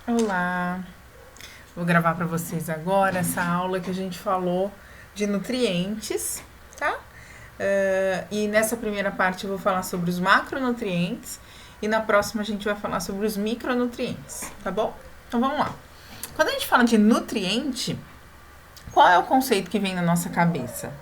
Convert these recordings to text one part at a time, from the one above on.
Olá! Vou gravar para vocês agora essa aula que a gente falou de nutrientes, tá? E nessa primeira parte eu vou falar sobre os macronutrientes e na próxima a gente vai falar sobre os micronutrientes, tá bom? Então vamos lá. Quando a gente fala de nutriente, qual é o conceito que vem na nossa cabeça?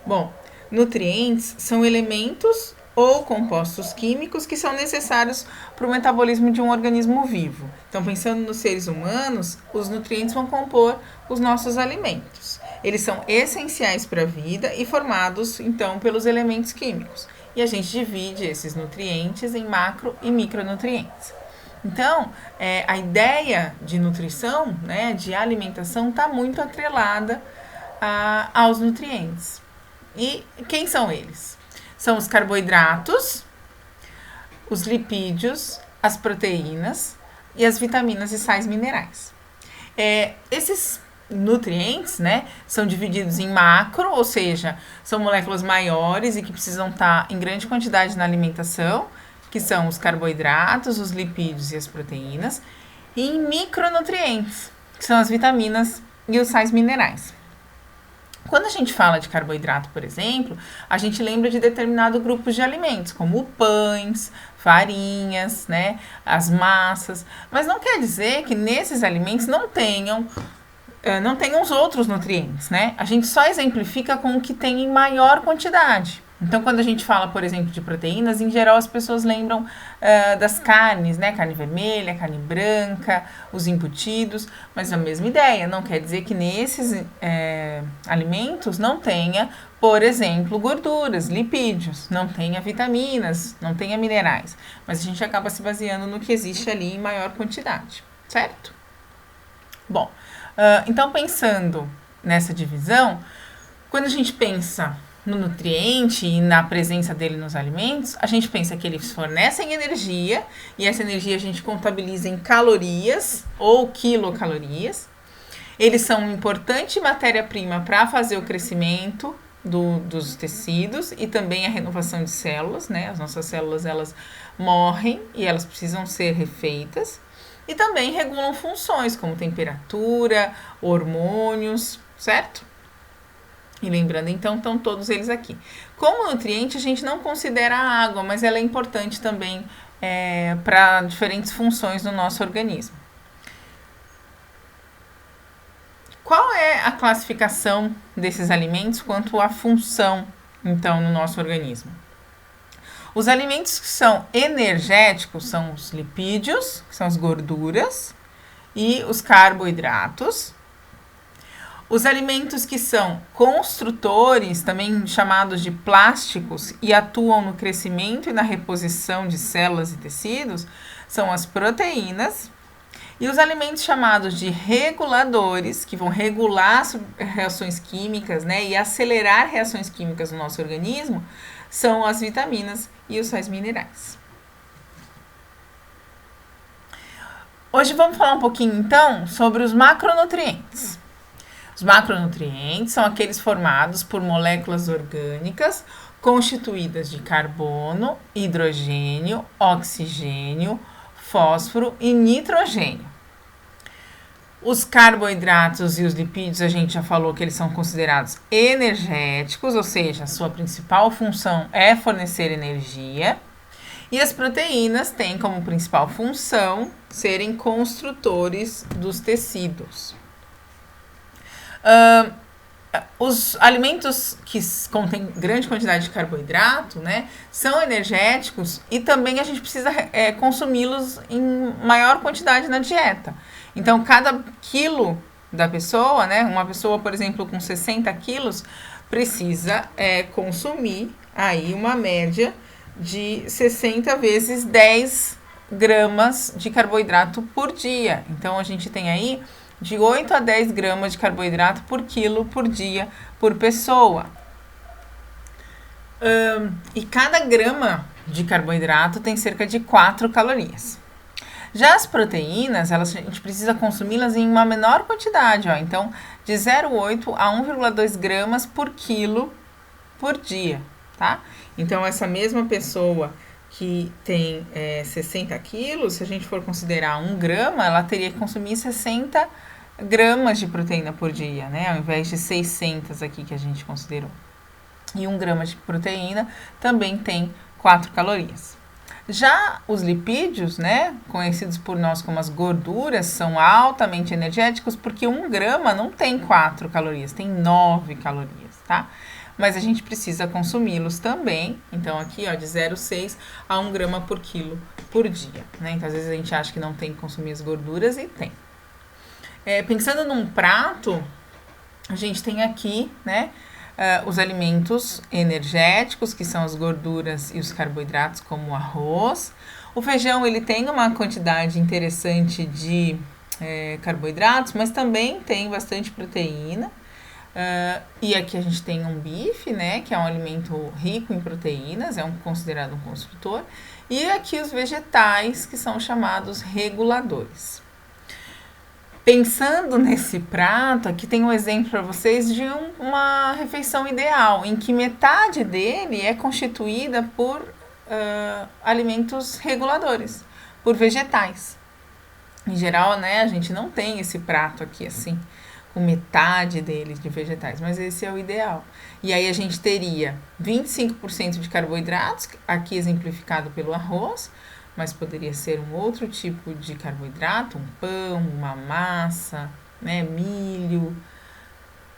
Bom, nutrientes são elementos ou compostos químicos que são necessários para o metabolismo de um organismo vivo. Então, pensando nos seres humanos, os nutrientes vão compor os nossos alimentos. Eles são essenciais para a vida e formados, então, pelos elementos químicos. E a gente divide esses nutrientes em macro e micronutrientes. Então, a ideia de nutrição, né, de alimentação, está muito atrelada aos nutrientes. E quem são eles? São os carboidratos, os lipídios, as proteínas e as vitaminas e sais minerais. Esses nutrientes, né, são divididos em macro, ou seja, são moléculas maiores e que precisam estar em grande quantidade na alimentação, que são os carboidratos, os lipídios e as proteínas, e em micronutrientes, que são as vitaminas e os sais minerais. Quando a gente fala de carboidrato, por exemplo, a gente lembra de determinado grupo de alimentos, como pães, farinhas, né, as massas, mas não quer dizer que nesses alimentos não tenham os outros nutrientes, né? A gente só exemplifica com o que tem em maior quantidade. Então, quando a gente fala, por exemplo, de proteínas, em geral as pessoas lembram das carnes, né? Carne vermelha, carne branca, os embutidos, mas a mesma ideia. Não quer dizer que nesses alimentos não tenha, por exemplo, gorduras, lipídios, não tenha vitaminas, não tenha minerais. Mas a gente acaba se baseando no que existe ali em maior quantidade, certo? Bom, então pensando nessa divisão, quando a gente pensa no nutriente e na presença dele nos alimentos, a gente pensa que eles fornecem energia e essa energia a gente contabiliza em calorias ou quilocalorias. Eles são uma importante matéria-prima para fazer o crescimento dos tecidos e também a renovação de células, né? As nossas células, elas morrem e elas precisam ser refeitas. E também regulam funções como temperatura, hormônios, certo? E lembrando, então, estão todos eles aqui. Como nutriente, a gente não considera a água, mas ela é importante também para diferentes funções do nosso organismo. Qual é a classificação desses alimentos quanto à função, então, no nosso organismo? Os alimentos que são energéticos são os lipídios, que são as gorduras, e os carboidratos. Os alimentos que são construtores, também chamados de plásticos, e atuam no crescimento e na reposição de células e tecidos, são as proteínas. E os alimentos chamados de reguladores, que vão regular reações químicas, né, e acelerar reações químicas no nosso organismo, são as vitaminas e os sais minerais. Hoje vamos falar um pouquinho, então, sobre os macronutrientes. Os macronutrientes são aqueles formados por moléculas orgânicas constituídas de carbono, hidrogênio, oxigênio, fósforo e nitrogênio. Os carboidratos e os lipídios, a gente já falou que eles são considerados energéticos, ou seja, a sua principal função é fornecer energia. E as proteínas têm como principal função serem construtores dos tecidos. Os alimentos que contêm grande quantidade de carboidrato, né, são energéticos e também a gente precisa consumi-los em maior quantidade na dieta. Então, cada quilo da pessoa, né, uma pessoa, por exemplo, com 60 quilos, precisa consumir aí uma média de 60 vezes 10 gramas de carboidrato por dia. Então, a gente tem aí de 8 a 10 gramas de carboidrato por quilo por dia por pessoa. E cada grama de carboidrato tem cerca de 4 calorias. Já as proteínas, a gente precisa consumi-las em uma menor quantidade, ó, então de 0,8 a 1,2 gramas por quilo por dia, tá? Então essa mesma pessoa que tem 60 quilos, se a gente for considerar 1 grama, ela teria que consumir 60 gramas de proteína por dia, né? Ao invés de 600 aqui que a gente considerou. E 1 grama de proteína também tem 4 calorias. Já os lipídios, né, conhecidos por nós como as gorduras, são altamente energéticos porque 1 grama não tem 4 calorias, tem 9 calorias, tá? Mas a gente precisa consumi-los também. Então, aqui, ó, de 0,6 a 1 grama por quilo por dia, né? Então, às vezes a gente acha que não tem que consumir as gorduras e tem. Pensando num prato, a gente tem aqui, né, os alimentos energéticos, que são as gorduras e os carboidratos, como o arroz. O feijão, ele tem uma quantidade interessante de carboidratos, mas também tem bastante proteína. E aqui a gente tem um bife, né, que é um alimento rico em proteínas, considerado um construtor. E aqui os vegetais, que são chamados reguladores. Pensando nesse prato, aqui tem um exemplo para vocês de uma refeição ideal, em que metade dele é constituída por alimentos reguladores, por vegetais. Em geral, né, a gente não tem esse prato aqui assim, com metade dele de vegetais, mas esse é o ideal. E aí a gente teria 25% de carboidratos, aqui exemplificado pelo arroz, mas poderia ser um outro tipo de carboidrato, um pão, uma massa, né, milho.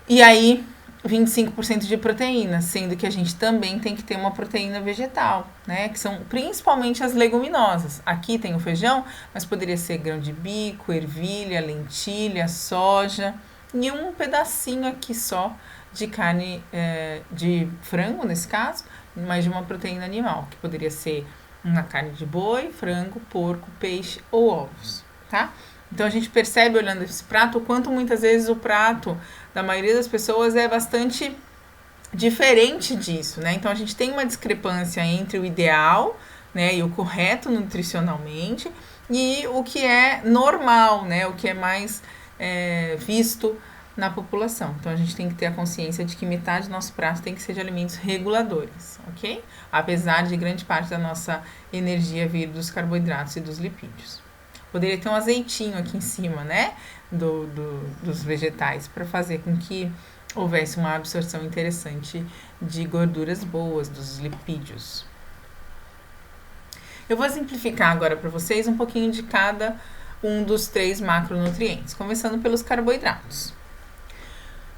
E aí, 25% de proteína, sendo que a gente também tem que ter uma proteína vegetal, né, que são principalmente as leguminosas. Aqui tem o feijão, mas poderia ser grão de bico, ervilha, lentilha, soja e um pedacinho aqui só de carne de frango, nesse caso, mas de uma proteína animal, que poderia ser uma carne de boi, frango, porco, peixe ou ovos, tá? Então a gente percebe olhando esse prato o quanto muitas vezes o prato da maioria das pessoas é bastante diferente disso, né? Então a gente tem uma discrepância entre o ideal, né, e o correto nutricionalmente e o que é normal, né? O que é mais visto na população. Então a gente tem que ter a consciência de que metade do nosso prato tem que ser de alimentos reguladores, ok? Apesar de grande parte da nossa energia vir dos carboidratos e dos lipídios. Poderia ter um azeitinho aqui em cima, né? Dos vegetais, para fazer com que houvesse uma absorção interessante de gorduras boas, dos lipídios. Eu vou exemplificar agora para vocês um pouquinho de cada um dos 3 macronutrientes, começando pelos carboidratos.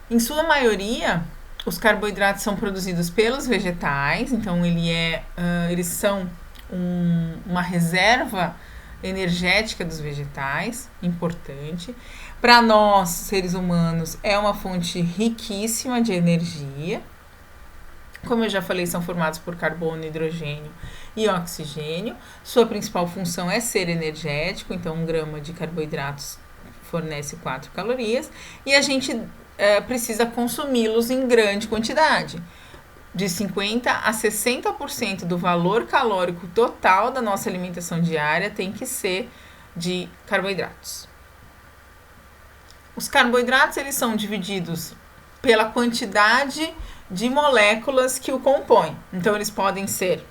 Em sua maioria, os carboidratos são produzidos pelos vegetais, então eles são uma reserva energética dos vegetais, importante. Para nós, seres humanos, é uma fonte riquíssima de energia. Como eu já falei, são formados por carbono, hidrogênio e oxigênio. Sua principal função é ser energético, então 1 grama de carboidratos fornece 4 calorias. E a gente precisa consumi-los em grande quantidade. De 50% a 60% do valor calórico total da nossa alimentação diária tem que ser de carboidratos. Os carboidratos, eles são divididos pela quantidade de moléculas que o compõem. Então, eles podem ser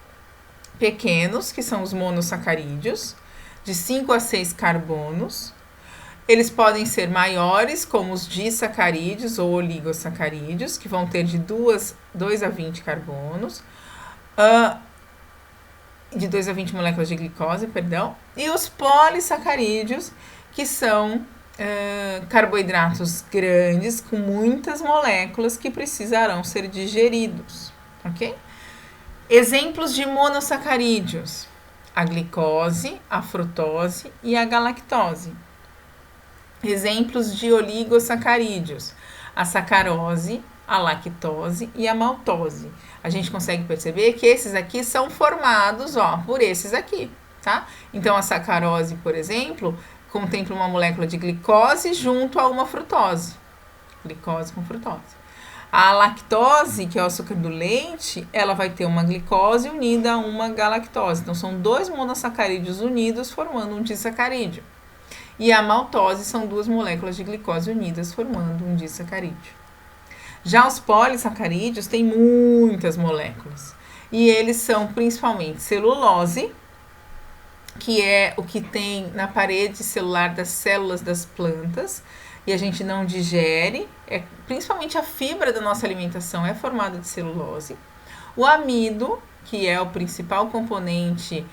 pequenos, que são os monossacarídeos, de 5 a 6 carbonos. Eles podem ser maiores, como os disacarídeos ou oligosacarídeos, que vão ter de 2 a 20 carbonos, de 2 a 20 moléculas de glicose, perdão, e os polissacarídeos, que são carboidratos grandes, com muitas moléculas que precisarão ser digeridos, ok? Exemplos de monossacarídeos: a glicose, a frutose e a galactose. Exemplos de oligosacarídeos: a sacarose, a lactose e a maltose. A gente consegue perceber que esses aqui são formados, por esses aqui, tá? Então, a sacarose, por exemplo, contempla uma molécula de glicose junto a uma frutose. Glicose com frutose. A lactose, que é o açúcar do leite, ela vai ter uma glicose unida a uma galactose. Então, são 2 monossacarídeos unidos formando um disacarídeo. E a maltose são 2 moléculas de glicose unidas formando um disacarídeo. Já os polissacarídeos têm muitas moléculas. e eles são principalmente celulose, que é o que tem na parede celular das células das plantas, e a gente não digere, principalmente a fibra da nossa alimentação é formada de celulose. O amido, que é o principal componente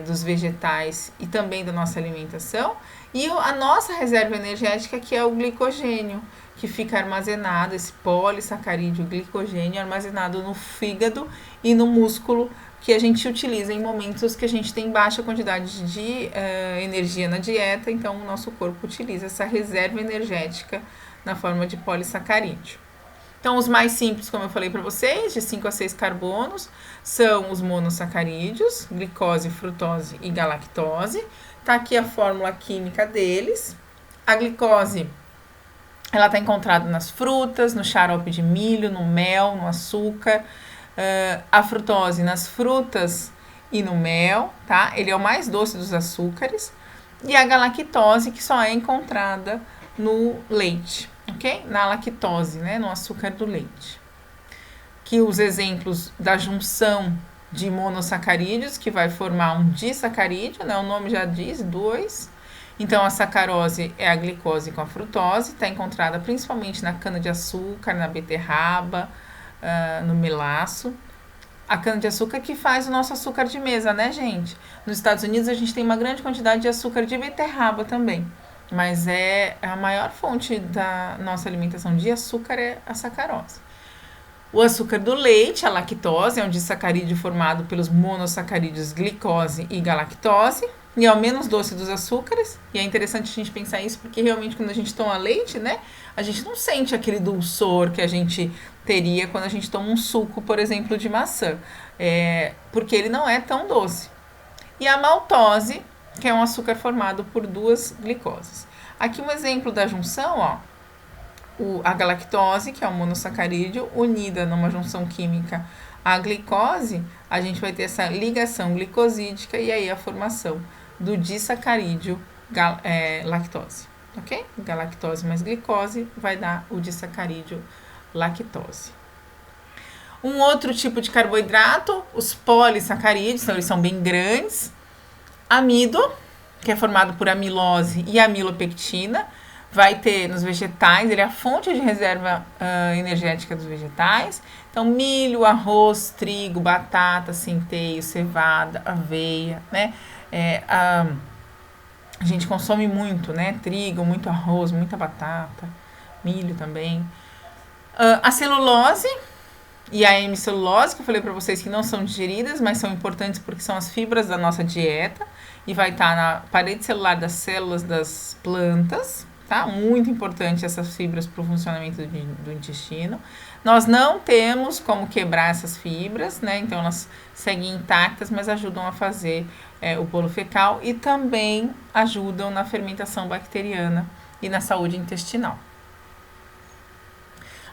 dos vegetais e também da nossa alimentação, e a nossa reserva energética, que é o glicogênio, que fica armazenado, esse polissacarídeo glicogênio armazenado no fígado e no músculo, que a gente utiliza em momentos que a gente tem baixa quantidade de energia na dieta, então o nosso corpo utiliza essa reserva energética na forma de polissacarídeo. Então, os mais simples, como eu falei para vocês, de 5 a 6 carbonos, são os monossacarídeos, glicose, frutose e galactose. Tá aqui a fórmula química deles. A glicose, ela está encontrada nas frutas, no xarope de milho, no mel, no açúcar. A frutose nas frutas e no mel, tá? Ele é o mais doce dos açúcares. E a galactose, que só é encontrada no leite, ok? Na lactose, né? No açúcar do leite. Que os exemplos da junção de monossacarídeos, que vai formar um disacarídeo, né? O nome já diz, 2. Então, a sacarose é a glicose com a frutose, está encontrada principalmente na cana-de-açúcar, na beterraba, no melaço. A cana-de-açúcar que faz o nosso açúcar de mesa, né, gente? Nos Estados Unidos, a gente tem uma grande quantidade de açúcar de beterraba também. Mas a maior fonte da nossa alimentação de açúcar é a sacarose. O açúcar do leite, a lactose, é um disacarídeo formado pelos monossacarídeos glicose e galactose, e é o menos doce dos açúcares. E é interessante a gente pensar isso, porque realmente quando a gente toma leite, né, a gente não sente aquele dulçor que a gente teria quando a gente toma um suco, por exemplo, de maçã, porque ele não é tão doce. E a maltose, que é um açúcar formado por 2 glicoses. Aqui um exemplo da junção, ó. A galactose, que é um monossacarídeo, unida numa junção química à glicose, a gente vai ter essa ligação glicosídica e aí a formação do disacarídeo lactose, ok? Galactose mais glicose vai dar o disacarídeo lactose. Um outro tipo de carboidrato, os polissacarídeos, então eles são bem grandes. Amido, que é formado por amilose e amilopectina, vai ter nos vegetais, ele é a fonte de reserva energética dos vegetais. Então, milho, arroz, trigo, batata, centeio, cevada, aveia, né? A gente consome muito, né? Trigo, muito arroz, muita batata, milho também. A celulose e a hemicelulose, que eu falei para vocês que não são digeridas, mas são importantes porque são as fibras da nossa dieta e vai estar na parede celular das células das plantas. Tá? Muito importante essas fibras para o funcionamento do intestino. Nós não temos como quebrar essas fibras, né? Então elas seguem intactas, mas ajudam a fazer o bolo fecal e também ajudam na fermentação bacteriana e na saúde intestinal.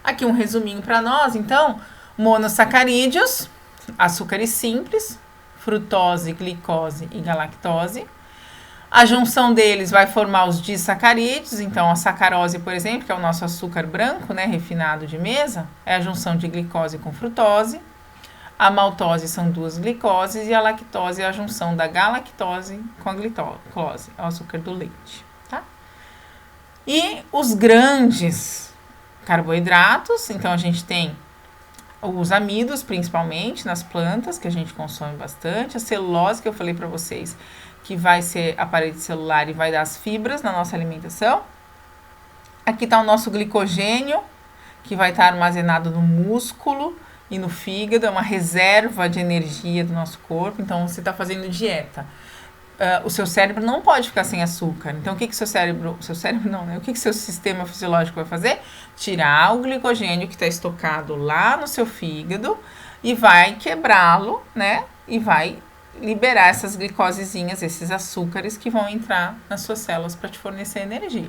Aqui um resuminho para nós, então, monossacarídeos, açúcares simples, frutose, glicose e galactose. A junção deles vai formar os disacarídeos, então a sacarose, por exemplo, que é o nosso açúcar branco, né, refinado de mesa, é a junção de glicose com frutose. A maltose são 2 glicoses e a lactose é a junção da galactose com a glicose, é o açúcar do leite, tá? E os grandes carboidratos, então a gente tem os amidos, principalmente nas plantas, que a gente consome bastante, a celulose, que eu falei para vocês, que vai ser a parede celular e vai dar as fibras na nossa alimentação. Aqui está o nosso glicogênio, que vai estar armazenado no músculo e no fígado, é uma reserva de energia do nosso corpo. Então, você está fazendo dieta. O seu cérebro não pode ficar sem açúcar. Então, o que seu cérebro não, né? O que seu sistema fisiológico vai fazer? Tirar o glicogênio que está estocado lá no seu fígado e vai quebrá-lo, né? E vai liberar essas glicosezinhas, esses açúcares que vão entrar nas suas células para te fornecer energia.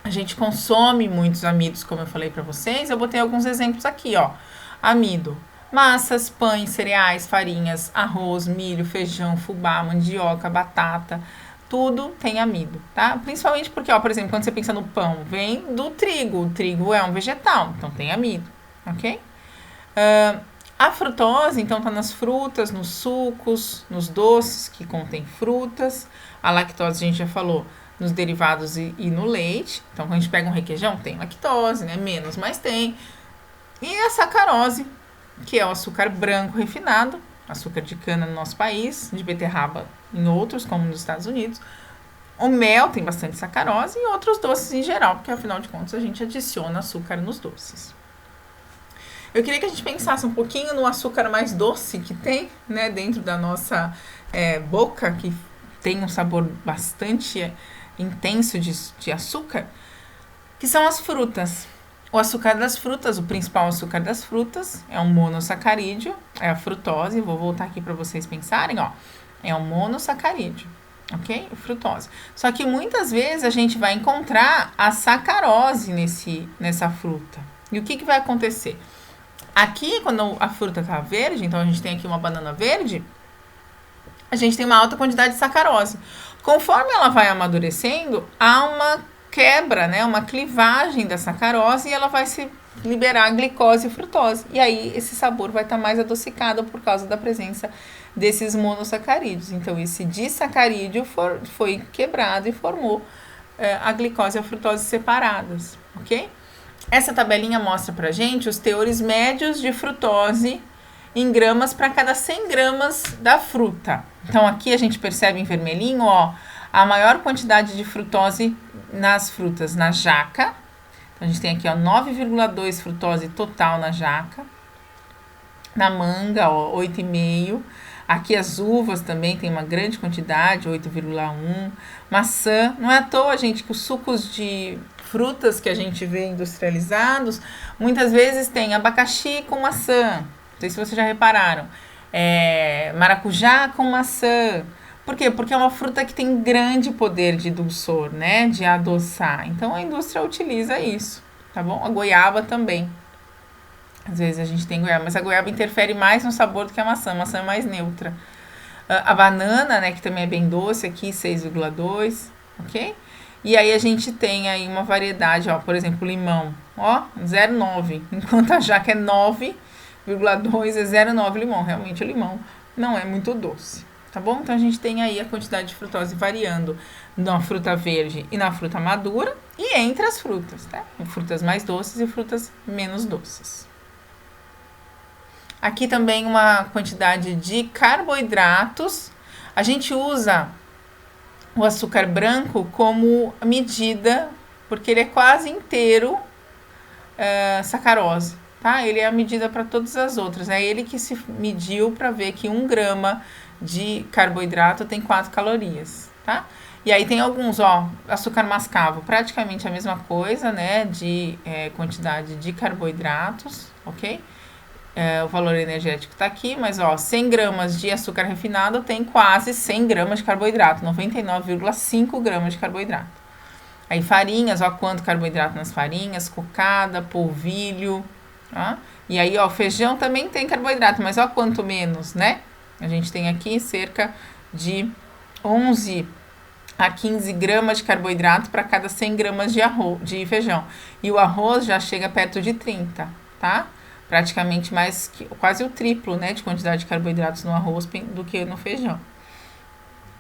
A gente consome muitos amidos, como eu falei para vocês. Eu botei alguns exemplos aqui, ó. Amido: massas, pães, cereais, farinhas, arroz, milho, feijão, fubá, mandioca, batata. Tudo tem amido, tá? Principalmente porque, ó, por exemplo, quando você pensa no pão, vem do trigo. O trigo é um vegetal, então tem amido, ok? A frutose, então, está nas frutas, nos sucos, nos doces que contêm frutas. A lactose, a gente já falou, nos derivados e no leite. Então, quando a gente pega um requeijão, tem lactose, né? Menos, mas tem. E a sacarose, que é o açúcar branco refinado, açúcar de cana no nosso país, de beterraba em outros, como nos Estados Unidos. O mel tem bastante sacarose e outros doces em geral, porque afinal de contas a gente adiciona açúcar nos doces. Eu queria que a gente pensasse um pouquinho no açúcar mais doce que tem, né, dentro da nossa boca, que tem um sabor bastante intenso de açúcar, que são as frutas. O açúcar das frutas, o principal açúcar das frutas, é um monossacarídeo, é a frutose. Vou voltar aqui para vocês pensarem, ó. É um monossacarídeo, ok? Frutose. Só que muitas vezes a gente vai encontrar a sacarose nessa fruta. E o que vai acontecer? Aqui, quando a fruta tá verde, então a gente tem aqui uma banana verde, a gente tem uma alta quantidade de sacarose. Conforme ela vai amadurecendo, há uma quebra, né, uma clivagem da sacarose e ela vai se liberar glicose e frutose. E aí esse sabor vai estar mais adocicado por causa da presença desses monossacarídeos. Então esse disacarídeo foi quebrado e formou a glicose e a frutose separadas, ok? Essa tabelinha mostra pra gente os teores médios de frutose em gramas para cada 100 gramas da fruta. Então aqui a gente percebe em vermelhinho, ó, a maior quantidade de frutose nas frutas, na jaca. Então, a gente tem aqui, ó, 9,2 frutose total na jaca. Na manga, ó, 8,5. Aqui as uvas também tem uma grande quantidade, 8,1. Maçã, não é à toa, gente, que os sucos de frutas que a gente vê industrializados, muitas vezes tem abacaxi com maçã. Não sei se vocês já repararam. Maracujá com maçã. Por quê? Porque é uma fruta que tem grande poder de dulçor, né? De adoçar. Então, a indústria utiliza isso, tá bom? A goiaba também. Às vezes a gente tem goiaba, mas a goiaba interfere mais no sabor do que a maçã. A maçã é mais neutra. A banana, né? Que também é bem doce aqui, 6,2, ok? E aí a gente tem aí uma variedade, ó. Por exemplo, limão, ó, 0,9. Enquanto a jaca é 9,2, é 0,9 limão. Realmente o limão não é muito doce. Tá bom? Então, a gente tem aí a quantidade de frutose variando na fruta verde e na fruta madura e entre as frutas, tá? Frutas mais doces e frutas menos doces. Aqui também uma quantidade de carboidratos. A gente usa o açúcar branco como medida, porque ele é quase inteiro sacarose, tá? Ele é a medida para todas as outras. É ele que se mediu para ver que 1 grama de carboidrato tem 4 calorias, tá? E aí tem alguns, ó, açúcar mascavo, praticamente a mesma coisa, né, de quantidade de carboidratos, ok? O valor energético tá aqui, mas ó, 100 gramas de açúcar refinado tem quase 100 gramas de carboidrato, 99,5 gramas de carboidrato. Aí farinhas, ó, quanto carboidrato nas farinhas, cocada, polvilho, tá? E aí, ó, feijão também tem carboidrato, mas ó, quanto menos, né? A gente tem aqui cerca de 11 a 15 gramas de carboidrato para cada 100 gramas de feijão. E o arroz já chega perto de 30, tá? Praticamente mais que quase o triplo, né, de quantidade de carboidratos no arroz do que no feijão.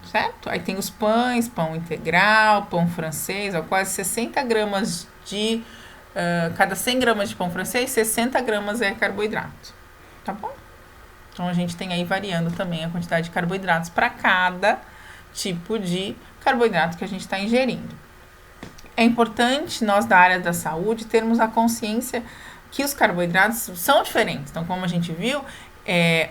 Certo? Aí tem os pães, pão integral, pão francês, ó, quase 60 gramas de... cada 100 gramas de pão francês, 60 gramas é carboidrato. Tá bom? Então, a gente tem aí variando também a quantidade de carboidratos para cada tipo de carboidrato que a gente está ingerindo. É importante nós da área da saúde termos a consciência que os carboidratos são diferentes. Então, como a gente viu,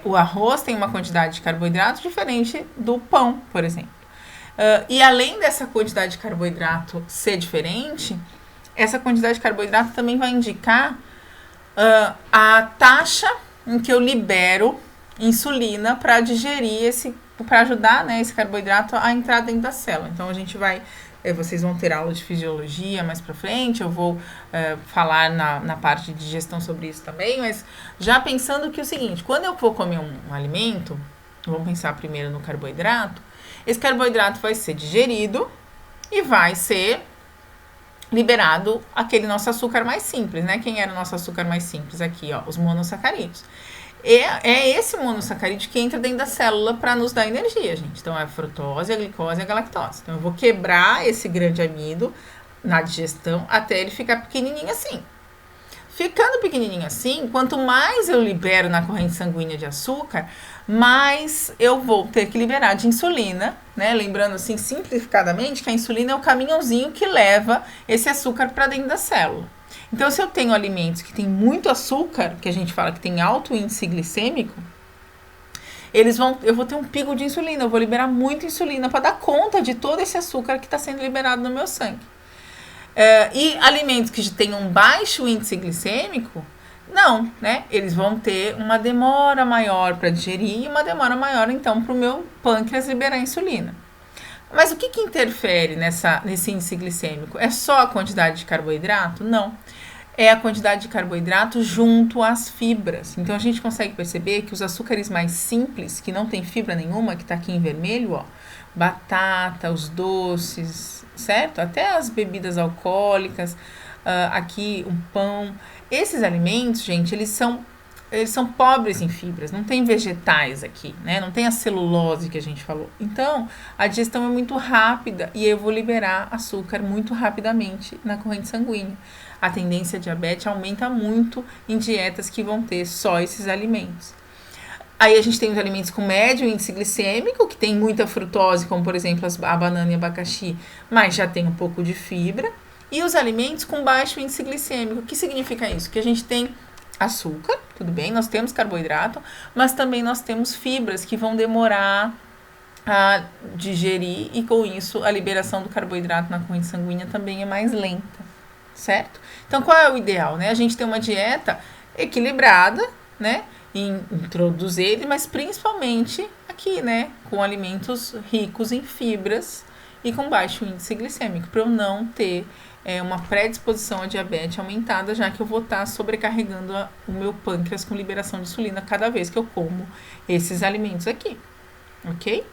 o arroz tem uma quantidade de carboidrato diferente do pão, por exemplo. E além dessa quantidade de carboidrato ser diferente, essa quantidade de carboidrato também vai indicar a taxa em que eu libero insulina para digerir para ajudar, né, esse carboidrato a entrar dentro da célula. Então, a gente vai, vocês vão ter aula de fisiologia mais para frente, eu vou falar na parte de digestão sobre isso também, mas já pensando que é o seguinte, quando eu vou comer um alimento, vamos pensar primeiro no carboidrato, esse carboidrato vai ser digerido e vai ser liberado aquele nosso açúcar mais simples, né? Quem era o nosso açúcar mais simples aqui, ó? Os monossacarídeos. É esse monossacarídeo que entra dentro da célula para nos dar energia, gente. Então, é a frutose, a glicose e a galactose. Então, eu vou quebrar esse grande amido na digestão até ele ficar pequenininho assim. Ficando pequenininho assim, quanto mais eu libero na corrente sanguínea de açúcar, mais eu vou ter que liberar de insulina, né? Lembrando assim, simplificadamente, que a insulina é o caminhãozinho que leva esse açúcar para dentro da célula. Então, se eu tenho alimentos que tem muito açúcar, que a gente fala que tem alto índice glicêmico, eu vou ter um pico de insulina, eu vou liberar muita insulina para dar conta de todo esse açúcar que está sendo liberado no meu sangue. E alimentos que tenham um baixo índice glicêmico, não, né? Eles vão ter uma demora maior para digerir e uma demora maior, então, para o meu pâncreas liberar insulina. Mas o que interfere nesse índice glicêmico? É só a quantidade de carboidrato? Não. É a quantidade de carboidrato junto às fibras. Então, a gente consegue perceber que os açúcares mais simples, que não tem fibra nenhuma, que está aqui em vermelho, ó, batata, os doces, certo? Até as bebidas alcoólicas, aqui um pão. Esses alimentos, gente, eles são pobres em fibras, não tem vegetais aqui, né? Não tem a celulose que a gente falou. Então, a digestão é muito rápida e eu vou liberar açúcar muito rapidamente na corrente sanguínea. A tendência a diabetes aumenta muito em dietas que vão ter só esses alimentos. Aí a gente tem os alimentos com médio índice glicêmico, que tem muita frutose, como por exemplo a banana e abacaxi, mas já tem um pouco de fibra. E os alimentos com baixo índice glicêmico. O que significa isso? Que a gente tem açúcar, tudo bem, nós temos carboidrato, mas também nós temos fibras que vão demorar a digerir e com isso a liberação do carboidrato na corrente sanguínea também é mais lenta, certo? Então, qual é o ideal, né? A gente tem uma dieta equilibrada, né? Em introduzir ele, mas principalmente aqui, né? Com alimentos ricos em fibras e com baixo índice glicêmico, para eu não ter uma predisposição à diabetes aumentada, já que eu vou estar sobrecarregando o meu pâncreas com liberação de insulina cada vez que eu como esses alimentos aqui, ok?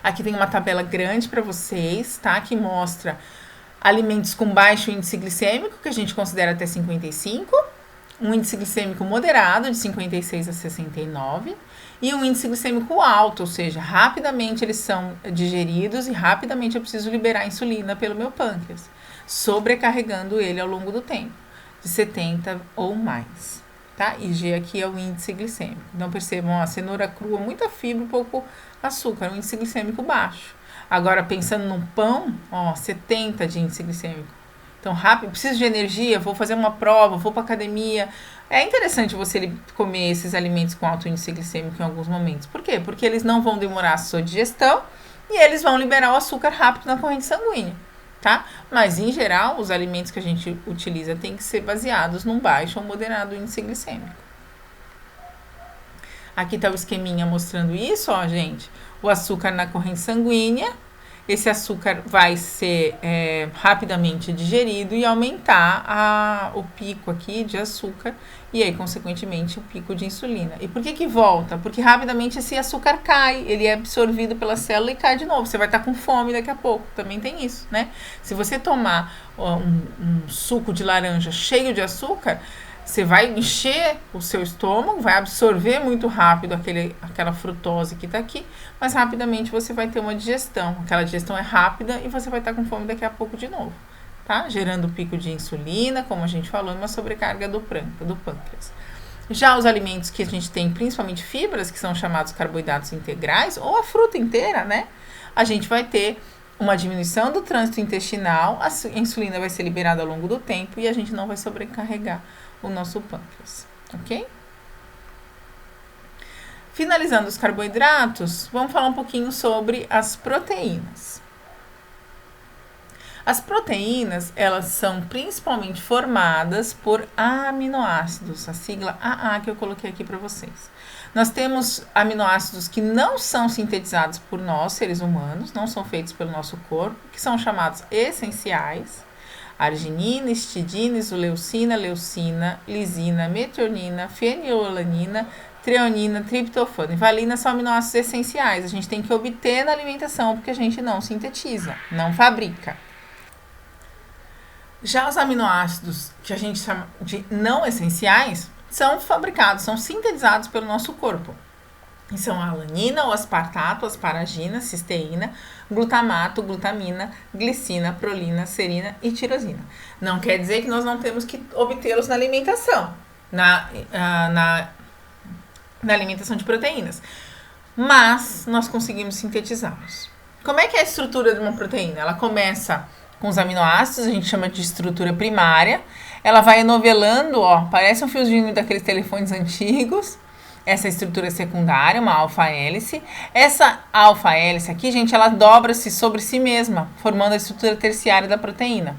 Aqui tem uma tabela grande para vocês, tá? Que mostra alimentos com baixo índice glicêmico, que a gente considera até 55, um índice glicêmico moderado, de 56 a 69, e um índice glicêmico alto, ou seja, rapidamente eles são digeridos e rapidamente eu preciso liberar insulina pelo meu pâncreas, sobrecarregando ele ao longo do tempo, de 70 ou mais, tá? E G aqui é o índice glicêmico. Então percebam, ó, cenoura crua, muita fibra, pouco açúcar, um índice glicêmico baixo. Agora, pensando num pão, ó, 70 de índice glicêmico. Então, rápido, preciso de energia, vou fazer uma prova, vou para academia. É interessante você comer esses alimentos com alto índice glicêmico em alguns momentos. Por quê? Porque eles não vão demorar a sua digestão e eles vão liberar o açúcar rápido na corrente sanguínea, tá? Mas, em geral, os alimentos que a gente utiliza têm que ser baseados num baixo ou moderado índice glicêmico. Aqui está o esqueminha mostrando isso, ó, gente. O açúcar na corrente sanguínea. Esse açúcar vai ser rapidamente digerido e aumentar o pico aqui de açúcar e aí, consequentemente, o pico de insulina. E por que volta? Porque rapidamente esse açúcar cai, ele é absorvido pela célula e cai de novo. Você vai estar com fome daqui a pouco, também tem isso, né? Se você tomar um suco de laranja cheio de açúcar, você vai encher o seu estômago, vai absorver muito rápido aquela frutose que está aqui, mas rapidamente você vai ter uma digestão. Aquela digestão é rápida e você vai estar com fome daqui a pouco de novo, tá? Gerando pico de insulina, como a gente falou, e uma sobrecarga do pâncreas. Já os alimentos que a gente tem, principalmente fibras, que são chamados carboidratos integrais, ou a fruta inteira, né? A gente vai ter uma diminuição do trânsito intestinal, a insulina vai ser liberada ao longo do tempo e a gente não vai sobrecarregar o nosso pâncreas, ok? Finalizando os carboidratos, vamos falar um pouquinho sobre as proteínas. As proteínas, elas são principalmente formadas por aminoácidos, a sigla AA que eu coloquei aqui para vocês. Nós temos aminoácidos que não são sintetizados por nós, seres humanos, não são feitos pelo nosso corpo, que são chamados essenciais. Arginina, histidina, isoleucina, leucina, lisina, metionina, fenilalanina, treonina, triptofano e valina são aminoácidos essenciais. A gente tem que obter na alimentação porque a gente não sintetiza, não fabrica. Já os aminoácidos, que a gente chama de não essenciais, são fabricados, são sintetizados pelo nosso corpo. E são a alanina, o aspartato, asparagina, cisteína, glutamato, glutamina, glicina, prolina, serina e tirosina. Não quer dizer que nós não temos que obtê-los na alimentação, na alimentação de proteínas, mas nós conseguimos sintetizá-los. Como é que é a estrutura de uma proteína? Ela começa com os aminoácidos, a gente chama de estrutura primária. Ela vai enovelando, ó, parece um fiozinho daqueles telefones antigos. Essa estrutura secundária, uma alfa-hélice. Essa alfa-hélice aqui, gente, ela dobra-se sobre si mesma, formando a estrutura terciária da proteína.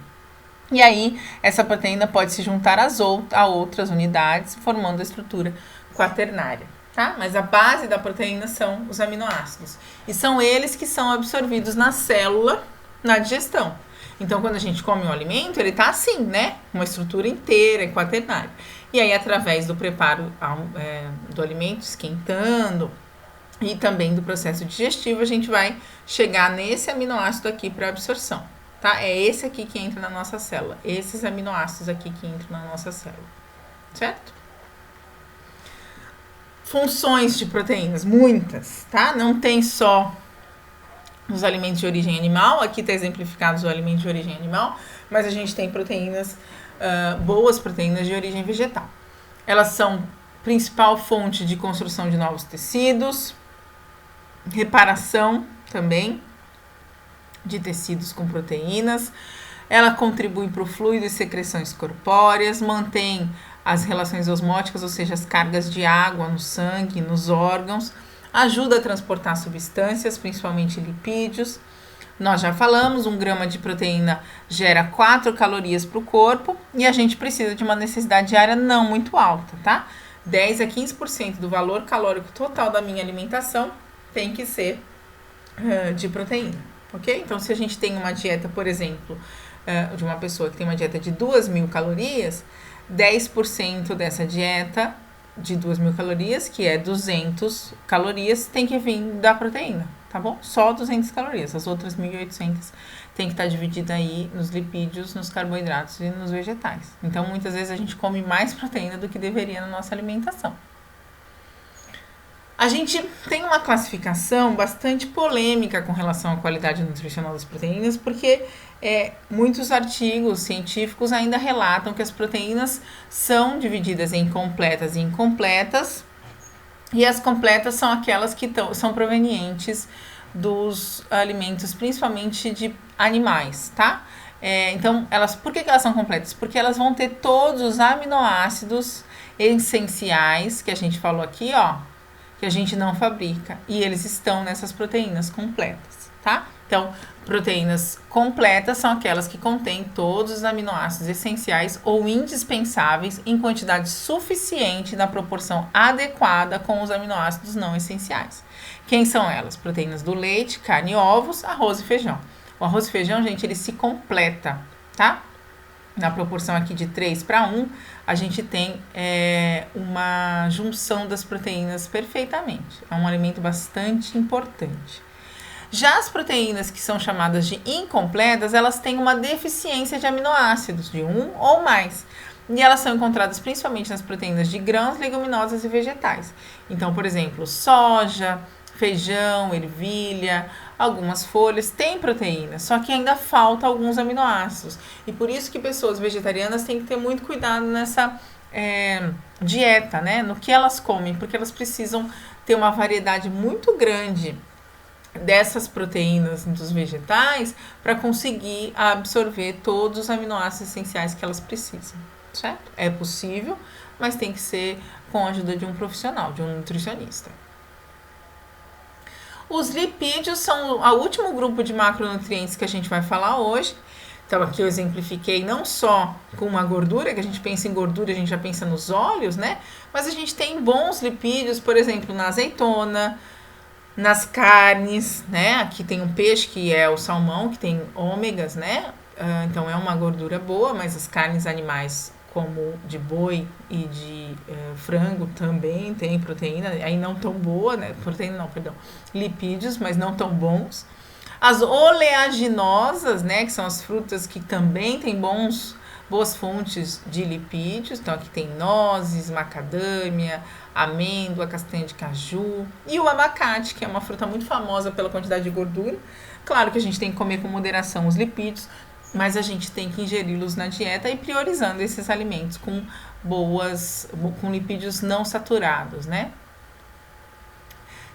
E aí, essa proteína pode se juntar a outras unidades, formando a estrutura quaternária, tá? Mas a base da proteína são os aminoácidos. E são eles que são absorvidos na célula, na digestão. Então, quando a gente come um alimento, ele tá assim, né? Uma estrutura inteira, quaternária. E aí, através do preparo do alimento, esquentando, e também do processo digestivo, a gente vai chegar nesse aminoácido aqui para absorção, tá? É esse aqui que entra na nossa célula. Esses aminoácidos aqui que entram na nossa célula, certo? Funções de proteínas, muitas, tá? Não tem só os alimentos de origem animal, aqui está exemplificados os alimentos de origem animal, mas a gente tem proteínas, boas proteínas de origem vegetal. Elas são principal fonte de construção de novos tecidos, reparação também de tecidos com proteínas. Ela contribui para o fluido e secreções corpóreas, mantém as relações osmóticas, ou seja, as cargas de água no sangue, nos órgãos, ajuda a transportar substâncias, principalmente lipídios. Nós já falamos, 1 grama de proteína gera 4 calorias para o corpo e a gente precisa de uma necessidade diária não muito alta, tá? 10 a 15% do valor calórico total da minha alimentação tem que ser de proteína, ok? Então, se a gente tem uma dieta, por exemplo, de uma pessoa que tem uma dieta de 2.000 calorias, 10% dessa dieta de 2.000 calorias, que é 200 calorias, tem que vir da proteína, tá bom? Só 200 calorias, as outras 1.800 tem que estar dividida aí nos lipídios, nos carboidratos e nos vegetais. Então, muitas vezes a gente come mais proteína do que deveria na nossa alimentação. A gente tem uma classificação bastante polêmica com relação à qualidade nutricional das proteínas, porque muitos artigos científicos ainda relatam que as proteínas são divididas em completas e incompletas, e as completas são aquelas que são provenientes dos alimentos, principalmente de animais, tá? Então, por que elas são completas? Porque elas vão ter todos os aminoácidos essenciais que a gente falou aqui, ó, que a gente não fabrica, e eles estão nessas proteínas completas, tá? Então, proteínas completas são aquelas que contêm todos os aminoácidos essenciais ou indispensáveis em quantidade suficiente na proporção adequada com os aminoácidos não essenciais. Quem são elas? Proteínas do leite, carne e ovos, arroz e feijão. O arroz e feijão, gente, ele se completa, tá? Na proporção aqui de 3:1, a gente tem uma junção das proteínas perfeitamente. É um alimento bastante importante. Já as proteínas que são chamadas de incompletas, elas têm uma deficiência de aminoácidos, de um ou mais. E elas são encontradas principalmente nas proteínas de grãos, leguminosas e vegetais. Então, por exemplo, soja, feijão, ervilha, algumas folhas têm proteína, só que ainda falta alguns aminoácidos. E por isso que pessoas vegetarianas têm que ter muito cuidado nessa dieta, né? No que elas comem, porque elas precisam ter uma variedade muito grande dessas proteínas dos vegetais para conseguir absorver todos os aminoácidos essenciais que elas precisam, certo? É possível, mas tem que ser com a ajuda de um profissional, de um nutricionista. Os lipídios são o último grupo de macronutrientes que a gente vai falar hoje. Então, aqui eu exemplifiquei não só com uma gordura, que a gente pensa em gordura, a gente já pensa nos óleos, né? Mas a gente tem bons lipídios, por exemplo, na azeitona, nas carnes, né? Aqui tem um peixe que é o salmão, que tem ômegas, né? Então, é uma gordura boa, mas as carnes animais, como de boi e de frango, também tem proteína, aí não tão boa, né? Proteína não, perdão. Lipídios, mas não tão bons. As oleaginosas, né, que são as frutas que também têm boas fontes de lipídios. Então aqui tem nozes, macadâmia, amêndoa, castanha de caju e o abacate, que é uma fruta muito famosa pela quantidade de gordura. Claro que a gente tem que comer com moderação os lipídios, mas a gente tem que ingeri-los na dieta e priorizando esses alimentos com lipídios não saturados, né?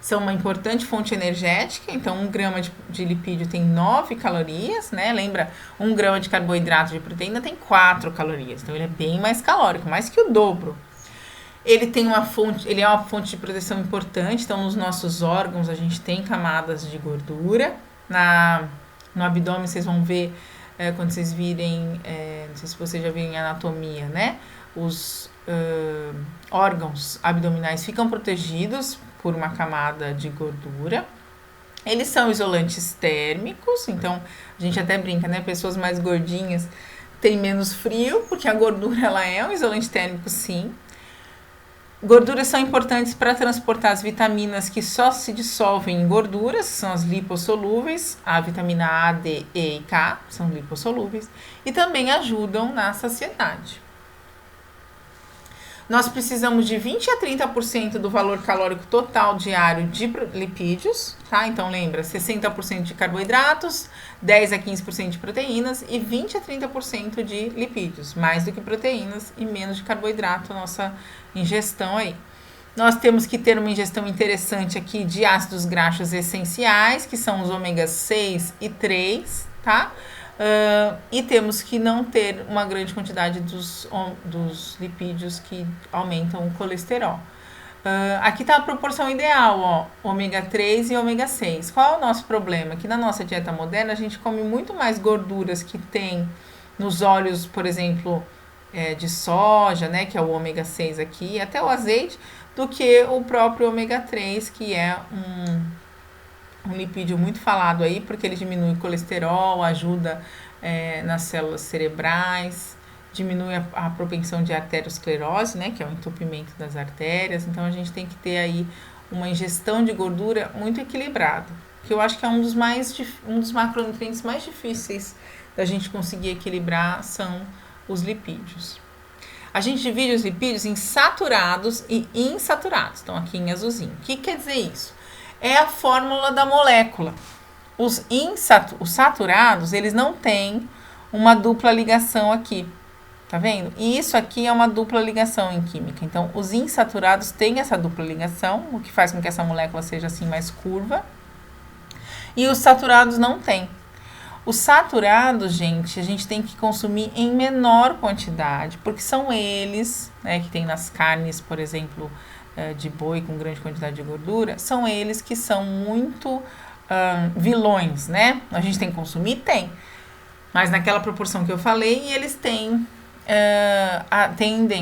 São uma importante fonte energética, então 1 grama de lipídio tem 9 calorias, né? Lembra, 1 grama de carboidrato de proteína tem 4 calorias, então ele é bem mais calórico, mais que o dobro. Ele é uma fonte de proteção importante, então nos nossos órgãos a gente tem camadas de gordura. No abdômen vocês vão ver, quando vocês virem, não sei se vocês já viram em anatomia, né? Os órgãos abdominais ficam protegidos por uma camada de gordura. Eles são isolantes térmicos, então a gente até brinca, né? Pessoas mais gordinhas têm menos frio, porque a gordura ela é um isolante térmico, sim. Gorduras são importantes para transportar as vitaminas que só se dissolvem em gorduras, são as lipossolúveis, a vitamina A, D, E e K, são lipossolúveis, e também ajudam na saciedade. Nós precisamos de 20 a 30% do valor calórico total diário de lipídios, tá? Então lembra, 60% de carboidratos, 10 a 15% de proteínas e 20 a 30% de lipídios, mais do que proteínas e menos de carboidrato, a nossa ingestão aí. Nós temos que ter uma ingestão interessante aqui de ácidos graxos essenciais, que são os ômegas 6 e 3, tá? E temos que não ter uma grande quantidade dos lipídios que aumentam o colesterol. Aqui está a proporção ideal, ó, ômega 3 e ômega 6. Qual é o nosso problema? Que na nossa dieta moderna a gente come muito mais gorduras que tem nos óleos, por exemplo, de soja, né, que é o ômega 6 aqui, até o azeite, do que o próprio ômega 3, que é um lipídio muito falado aí, porque ele diminui o colesterol, ajuda nas células cerebrais, diminui a propensão de arteriosclerose, né, que é o entupimento das artérias. Então a gente tem que ter aí uma ingestão de gordura muito equilibrada, que eu acho que é um dos macronutrientes mais difíceis da gente conseguir equilibrar são os lipídios. A gente divide os lipídios em saturados e insaturados, estão aqui em azulzinho. O que quer dizer isso? É a fórmula da molécula. Os saturados, eles não têm uma dupla ligação aqui, tá vendo? E isso aqui é uma dupla ligação em química. Então, os insaturados têm essa dupla ligação, o que faz com que essa molécula seja assim mais curva. E os saturados não têm. Os saturados, gente, a gente tem que consumir em menor quantidade, porque são eles, né, que tem nas carnes, por exemplo, de boi com grande quantidade de gordura, são eles que são muito vilões, né? A gente tem que consumir? Tem. Mas naquela proporção que eu falei, eles tendem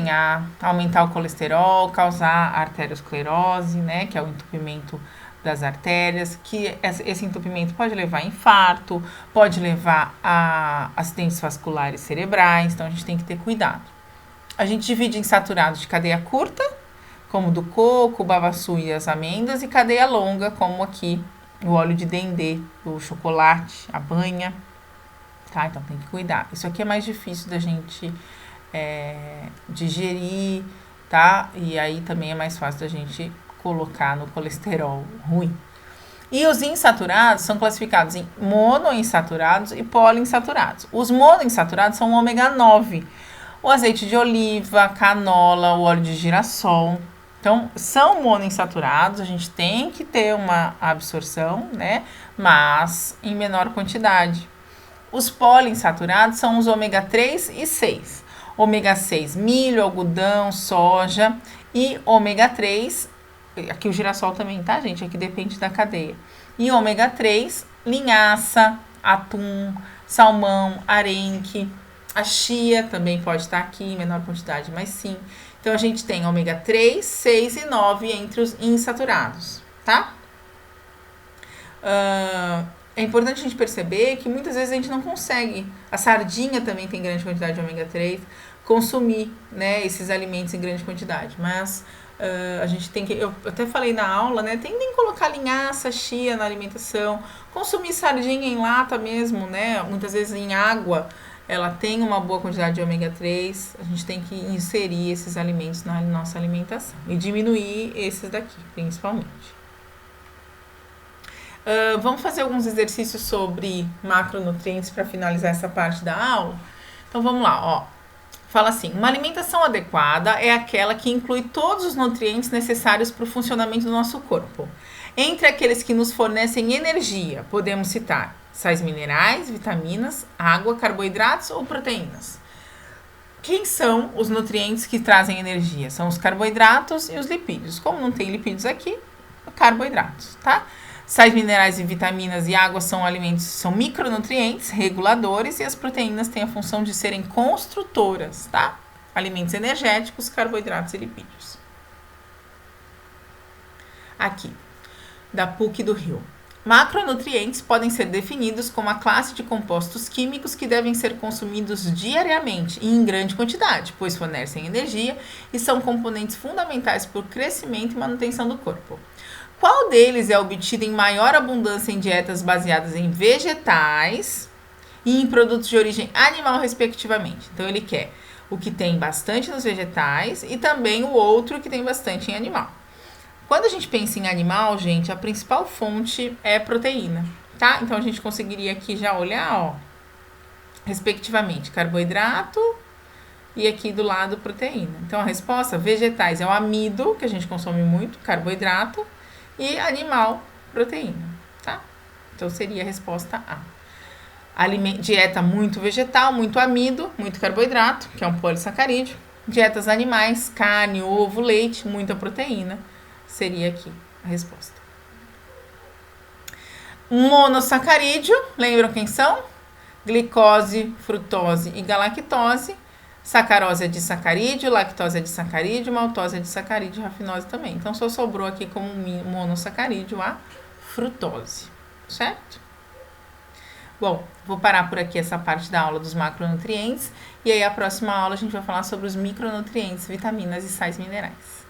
a aumentar o colesterol, causar arteriosclerose, né? Que é o entupimento das artérias, que esse entupimento pode levar a infarto, pode levar a acidentes vasculares cerebrais, então a gente tem que ter cuidado. A gente divide em saturados de cadeia curta, como do coco, o babaçu e as amêndoas, e cadeia longa, como aqui o óleo de dendê, o chocolate, a banha, tá? Então tem que cuidar. Isso aqui é mais difícil da gente digerir, tá? E aí também é mais fácil da gente colocar no colesterol ruim. E os insaturados são classificados em monoinsaturados e poliinsaturados. Os monoinsaturados são o ômega 9, o azeite de oliva, canola, o óleo de girassol. Então, são monoinsaturados, a gente tem que ter uma absorção, né? Mas em menor quantidade. Os poliinsaturados são os ômega 3 e 6. Ômega 6, milho, algodão, soja, e ômega 3, aqui o girassol também, tá, gente? Aqui depende da cadeia. E ômega 3, linhaça, atum, salmão, arenque. A chia também pode estar aqui em menor quantidade, mas sim. Então, a gente tem ômega 3, 6 e 9 entre os insaturados, tá? É importante a gente perceber que muitas vezes a gente não consegue, a sardinha também tem grande quantidade de ômega 3, consumir, né, esses alimentos em grande quantidade, mas A gente tem que, eu até falei na aula, né? Tentem colocar linhaça, chia na alimentação, consumir sardinha em lata mesmo, né? Muitas vezes em água, ela tem uma boa quantidade de ômega 3. A gente tem que inserir esses alimentos na nossa alimentação e diminuir esses daqui, principalmente. Vamos fazer alguns exercícios sobre macronutrientes para finalizar essa parte da aula. Então vamos lá, ó. Fala assim: uma alimentação adequada é aquela que inclui todos os nutrientes necessários para o funcionamento do nosso corpo. Entre aqueles que nos fornecem energia, podemos citar sais minerais, vitaminas, água, carboidratos ou proteínas. Quem são os nutrientes que trazem energia? São os carboidratos e os lipídios. Como não tem lipídios aqui, carboidratos, tá? Sais minerais e vitaminas e água são alimentos, são micronutrientes reguladores, e as proteínas têm a função de serem construtoras, tá? Alimentos energéticos, carboidratos e lipídios. Aqui, da PUC do Rio. Macronutrientes podem ser definidos como a classe de compostos químicos que devem ser consumidos diariamente e em grande quantidade, pois fornecem energia e são componentes fundamentais para o crescimento e manutenção do corpo. Qual deles é obtido em maior abundância em dietas baseadas em vegetais e em produtos de origem animal, respectivamente? Então, ele quer o que tem bastante nos vegetais e também o outro que tem bastante em animal. Quando a gente pensa em animal, gente, a principal fonte é proteína, tá? Então, a gente conseguiria aqui já olhar, ó, respectivamente, carboidrato e aqui do lado proteína. Então, a resposta, vegetais, é o amido, que a gente consome muito, carboidrato, e animal, proteína, tá? Então, seria a resposta A. Dieta muito vegetal, muito amido, muito carboidrato, que é um polissacarídeo. Dietas animais, carne, ovo, leite, muita proteína. Seria aqui a resposta. Monossacarídeo, lembram quem são? Glicose, frutose e galactose. Sacarose é de sacarídeo, lactose é de sacarídeo, maltose é de sacarídeo, rafinose também. Então, só sobrou aqui como monossacarídeo a frutose, certo? Bom, vou parar por aqui essa parte da aula dos macronutrientes. E aí, a próxima aula a gente vai falar sobre os micronutrientes, vitaminas e sais minerais.